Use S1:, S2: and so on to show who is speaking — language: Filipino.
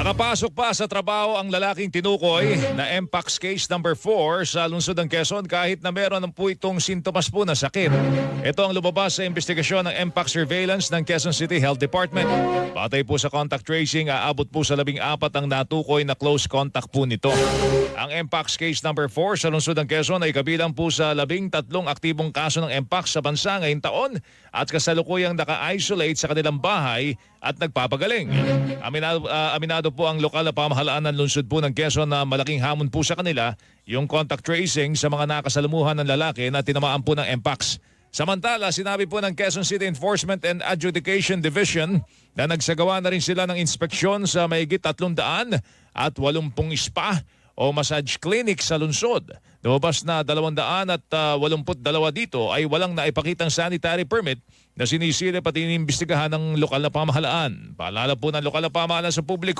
S1: Nakapasok pa sa trabaho ang lalaking tinukoy na Mpox case number 4 sa lungsod ng Quezon kahit na meron po itong sintomas po na sakit. Ito ang lumabas sa investigasyon ng Mpox surveillance ng Quezon City Health Department. Batay po sa contact tracing, aabot po sa 14 ang natukoy na close contact po nito. Ang Mpox case number 4 sa lungsod ng Quezon ay kabilang po sa 13 aktibong kaso ng Mpox sa bansa ngayong taon at kasalukuyang naka-isolate sa kanilang bahay at nagpapagaling. Aminado po ang lokal na pamahalaan ng lungsod po ng Quezon na malaking hamon po sa kanila yung contact tracing sa mga nakasalamuhan ng lalaki na tinamaan po ng Mpox. Samantala, sinabi po ng Quezon City Enforcement and Adjudication Division na nagsagawa na rin sila ng inspeksyon sa mahigit 380 spa o massage clinic sa lungsod. Lumabas na 282 dito ay walang naipakitang sanitary permit na sinisili pati inimbestigahan ng lokal na pamahalaan. Paalala po ng lokal na pamahalaan sa publiko